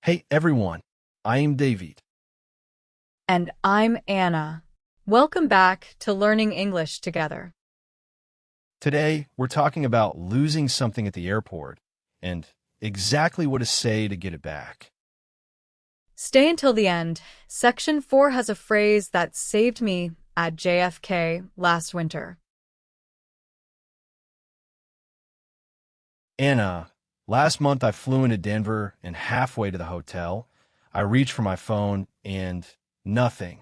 Hey everyone, I am David. And I'm Anna. Welcome back to Learning English Together. Today we're talking about losing something at the airport and exactly what to say to get it back. Stay until the end. Section 4 has a phrase that saved me at JFK last winter. Anna, last month I flew into Denver and halfway to the hotel, I reached for my phone and nothing.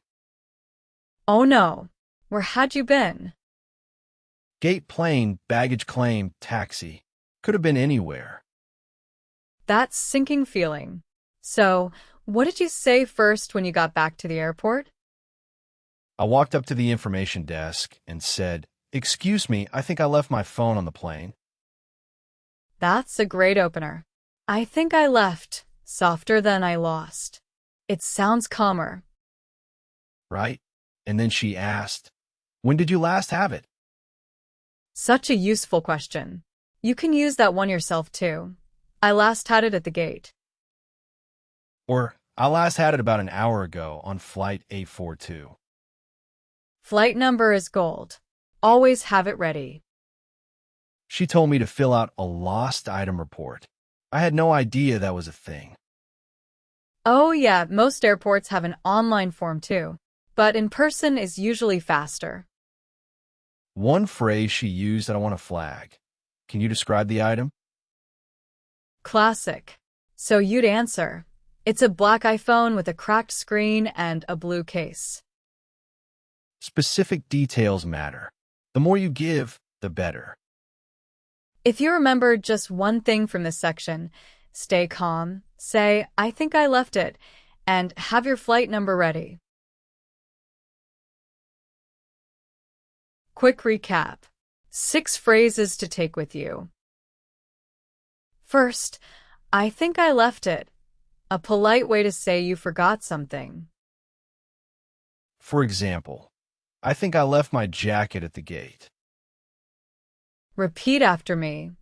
Oh no, where had you been? Gate plane, baggage claim, taxi. Could have been anywhere. That sinking feeling. So, what did you say first when you got back to the airport? I walked up to the information desk and said, "Excuse me, I think I left my phone on the plane." That's a great opener. I think I left, softer than I lost. It sounds calmer. Right? And then she asked, "When did you last have it?" Such a useful question. You can use that one yourself too. I last had it at the gate. Or, "I last had it about an hour ago on flight 842. Flight number is gold. Always have it ready. She told me to fill out a lost item report. I had no idea that was a thing. Oh yeah, most airports have an online form too, but in person is usually faster. One phrase she used that I want to flag. Can you describe the item? Classic. So you'd answer, it's a black iPhone with a cracked screen and a blue case. Specific details matter. The more you give, the better. If you remember just one thing from this section, stay calm, say, I think I left it, and have your flight number ready. Quick recap. 6 phrases to take with you. First, I think I left it. A polite way to say you forgot something. For example, "I think I left my jacket at the gate." Repeat after me.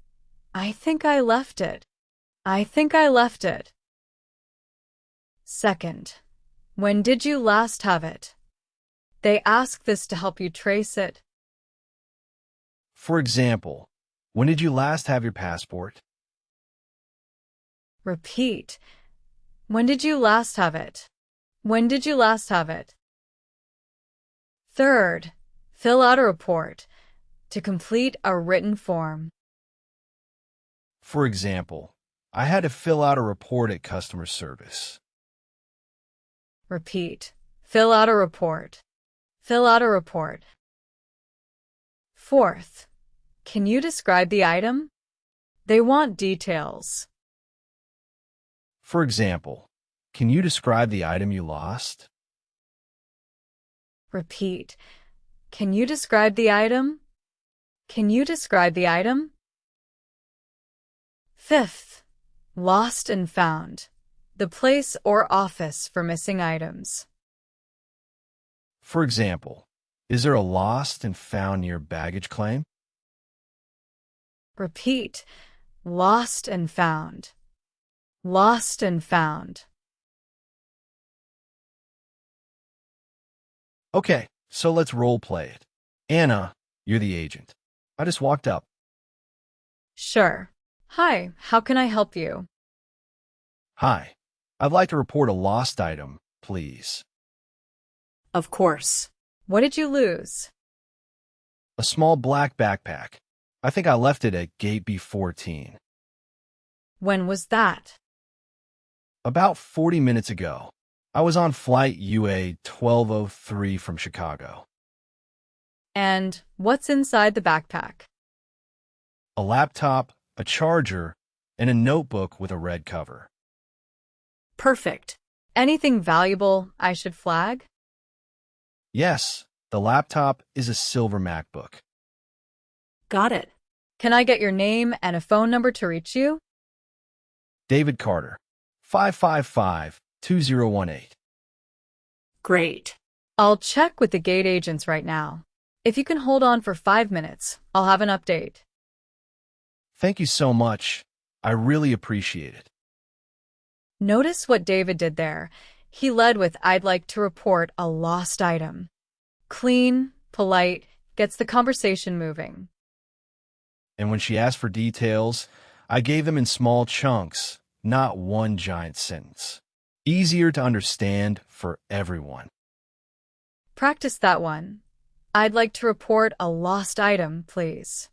I think I left it. I think I left it. Second, when did you last have it? They ask this to help you trace it. For example, "When did you last have your passport?" Repeat. When did you last have it? When did you last have it? Third, fill out a report to complete a written form. For example, "I had to fill out a report at customer service." Repeat. Fill out a report. Fill out a report. Fourth, can you describe the item? They want details. For example, "Can you describe the item you lost?" Repeat. Can you describe the item? Can you describe the item? Fifth, lost and found. The place or office for missing items. For example, "Is there a lost and found near baggage claim?" Repeat. Lost and found. Lost and found. Okay, so let's role play it. Anna, you're the agent. I just walked up. Sure. Hi, how can I help you? "Hi, I'd like to report a lost item, please." Of course. What did you lose? "A small black backpack. I think I left it at gate B14. When was that? About 40 minutes ago. I was on flight UA 1203 from Chicago. And what's inside the backpack? A laptop, a charger, and a notebook with a red cover. Perfect. Anything valuable I should flag? Yes, the laptop is a silver MacBook. Got it. Can I get your name and a phone number to reach you? David Carter, 555-2018. Great. I'll check with the gate agents right now. If you can hold on for 5 minutes, I'll have an update. Thank you so much. I really appreciate it. Notice what David did there. He led with, I'd like to report a lost item. Clean, polite, gets the conversation moving. And when she asked for details, I gave them in small chunks, not one giant sentence. Easier to understand for everyone. Practice that one. I'd like to report a lost item, please.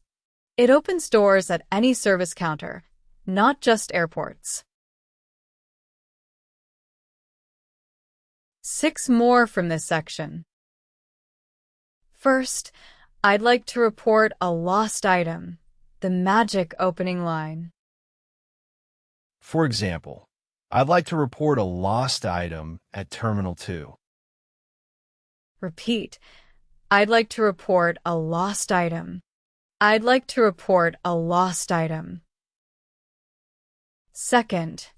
It opens doors at any service counter, not just airports. 6 more from this section. First, I'd like to report a lost item, the magic opening line. For example, I'd like to report a lost item at Terminal 2. Repeat. I'd like to report a lost item. I'd like to report a lost item. Second,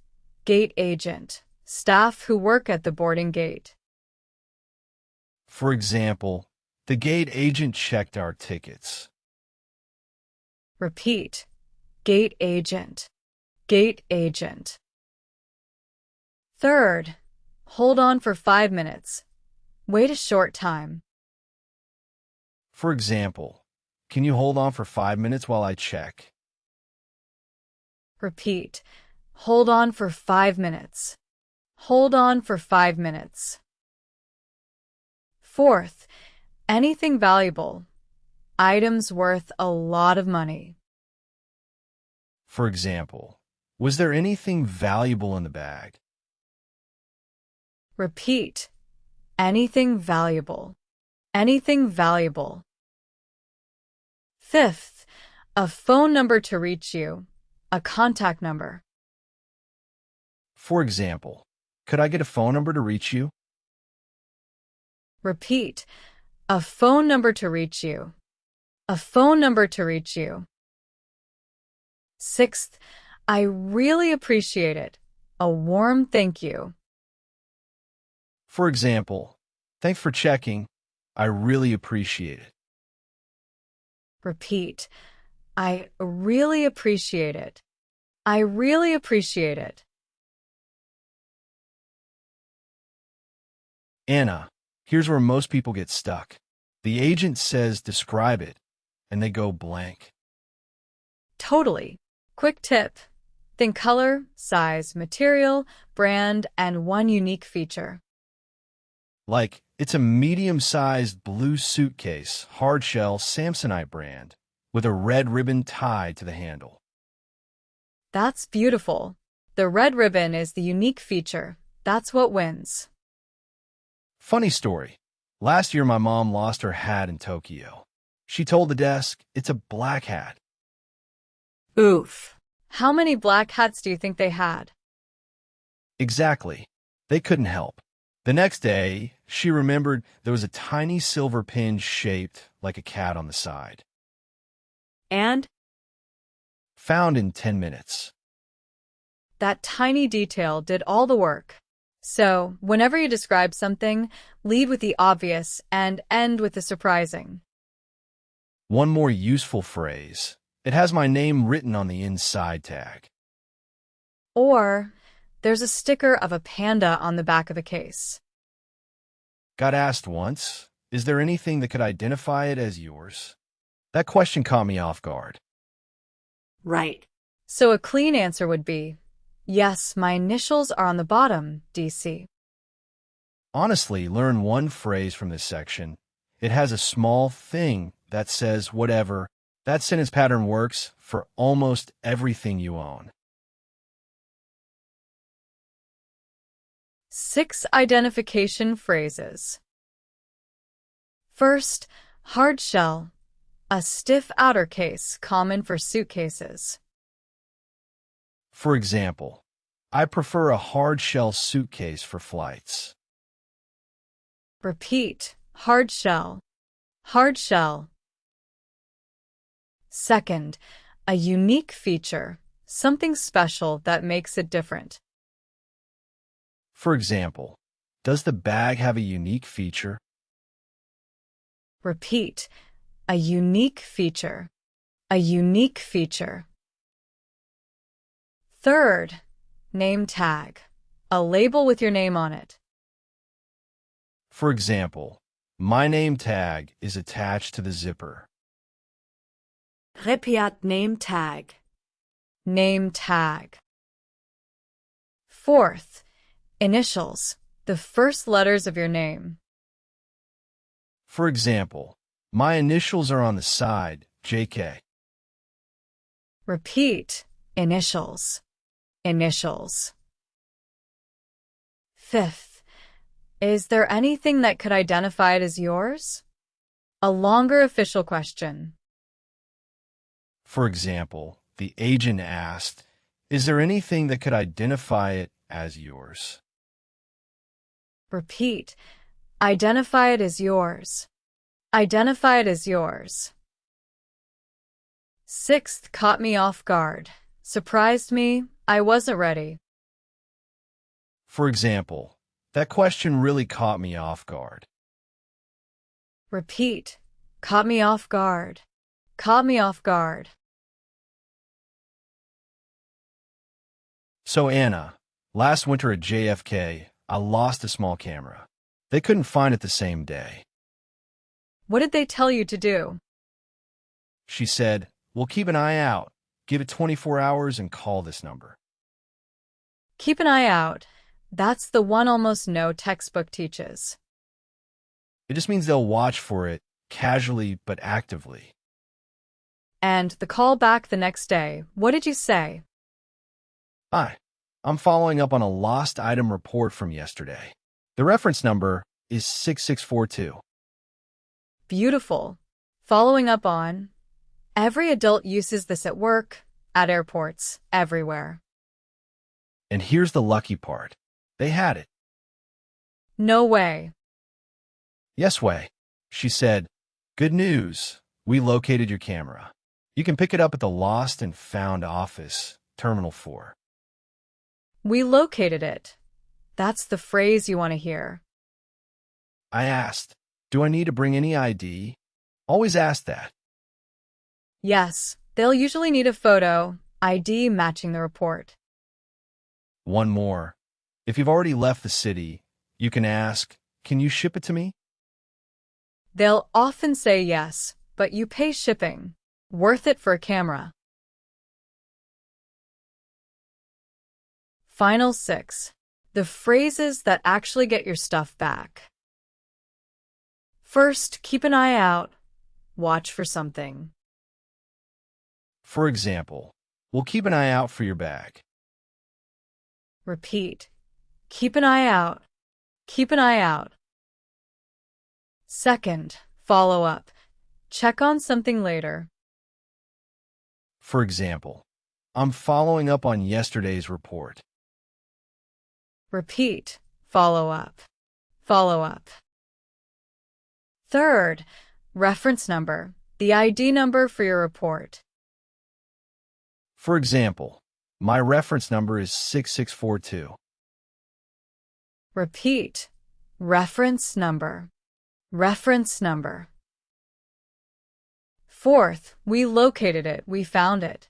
gate agent, staff who work at the boarding gate. For example, the gate agent checked our tickets. Repeat. Gate agent. Gate agent. Third, hold on for 5 minutes. Wait a short time. For example, can you hold on for 5 minutes while I check? Repeat. Hold on for 5 minutes. Hold on for 5 minutes. Fourth, anything valuable. Items worth a lot of money. For example, was there anything valuable in the bag? Repeat. Anything valuable. Anything valuable. Fifth, a phone number to reach you. A contact number. For example, could I get a phone number to reach you? Repeat. A phone number to reach you. A phone number to reach you. Sixth, I really appreciate it. A warm thank you. For example, thanks for checking. I really appreciate it. Repeat. I really appreciate it. I really appreciate it. Anna, here's where most people get stuck. The agent says describe it, and they go blank. Totally. Quick tip. Think color, size, material, brand, and one unique feature. Like, it's a medium-sized blue suitcase, hardshell Samsonite brand, with a red ribbon tied to the handle. That's beautiful. The red ribbon is the unique feature. That's what wins. Funny story. Last year, my mom lost her hat in Tokyo. She told the desk, it's a black hat. Oof. How many black hats do you think they had? Exactly. They couldn't help. The next day, she remembered there was a tiny silver pin shaped like a cat on the side. And? Found in 10 minutes. That tiny detail did all the work. So, whenever you describe something, lead with the obvious and end with the surprising. One more useful phrase. It has my name written on the inside tag. Or, there's a sticker of a panda on the back of a case. Got asked once, is there anything that could identify it as yours? That question caught me off guard. Right. So a clean answer would be, yes, my initials are on the bottom, DC. Honestly, learn one phrase from this section. It has a small thing that says whatever. That sentence pattern works for almost everything you own. 6 identification phrases. First, hard shell, a stiff outer case common for suitcases. For example, I prefer a hard shell suitcase for flights. Repeat, hard shell, hard shell. Second, a unique feature, something special that makes it different. For example, does the bag have a unique feature? Repeat, a unique feature, a unique feature. Third, name tag, A label with your name on it. For example, my name tag is attached to the zipper. Repiat name tag. Name tag. Fourth, initials, the first letters of your name. For example, my initials are on the side, JK. Repeat, initials, initials. Fifth, is there anything that could identify it as yours? A longer official question. For example, the agent asked, "Is there anything that could identify it as yours?" Repeat, identify it as yours. Identify it as yours. Sixth, caught me off guard. Surprised me. I wasn't ready. For example, that question really caught me off guard. Repeat, caught me off guard. Caught me off guard. So Anna, last winter at JFK, I lost a small camera. They couldn't find it the same day. What did they tell you to do? She said, "We'll keep an eye out. Give it 24 hours and call this number." Keep an eye out. That's the one almost no textbook teaches. It just means they'll watch for it, casually but actively. And the call back the next day. What did you say? Hi, I'm following up on a lost item report from yesterday. The reference number is 6642. Beautiful. Following up on. Every adult uses this at work, at airports, everywhere. And here's the lucky part. They had it. No way. Yes way. She said, "Good news. We located your camera. You can pick it up at the Lost and Found office, Terminal 4. We located it. That's the phrase you want to hear. I asked, "Do I need to bring any ID?" Always ask that. Yes, they'll usually need a photo, ID matching the report. One more. If you've already left the city, you can ask, "Can you ship it to me?" They'll often say yes, but you pay shipping. Worth it for a camera. Final 6. The phrases that actually get your stuff back. First, keep an eye out. Watch for something. For example, "We'll keep an eye out for your bag." Repeat. Keep an eye out. Keep an eye out. Second, follow up. Check on something later. For example, "I'm following up on yesterday's report." Repeat. Follow up. Follow up. Third, reference number. The ID number for your report. For example, "My reference number is 6642. Repeat. Reference number. Reference number. Fourth, we located it. We found it.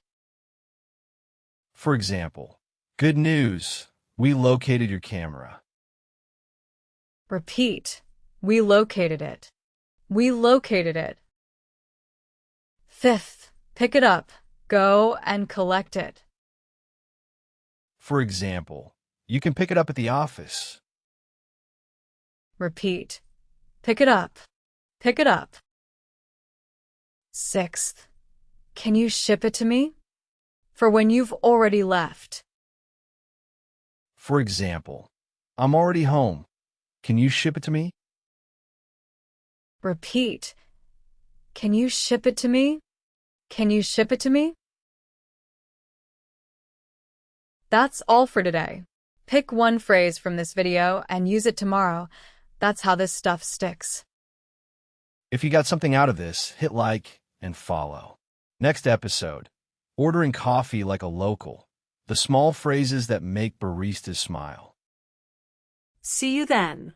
For example, "Good news. We located your camera." Repeat. We located it. We located it. Fifth, pick it up. Go and collect it. For example, "You can pick it up at the office." Repeat. Pick it up. Pick it up. Sixth, can you ship it to me? For when you've already left. For example, "I'm already home. Can you ship it to me?" Repeat. Can you ship it to me? Can you ship it to me? That's all for today. Pick one phrase from this video and use it tomorrow. That's how this stuff sticks. If you got something out of this, hit like and follow. Next episode, ordering coffee like a local. The small phrases that make baristas smile. See you then.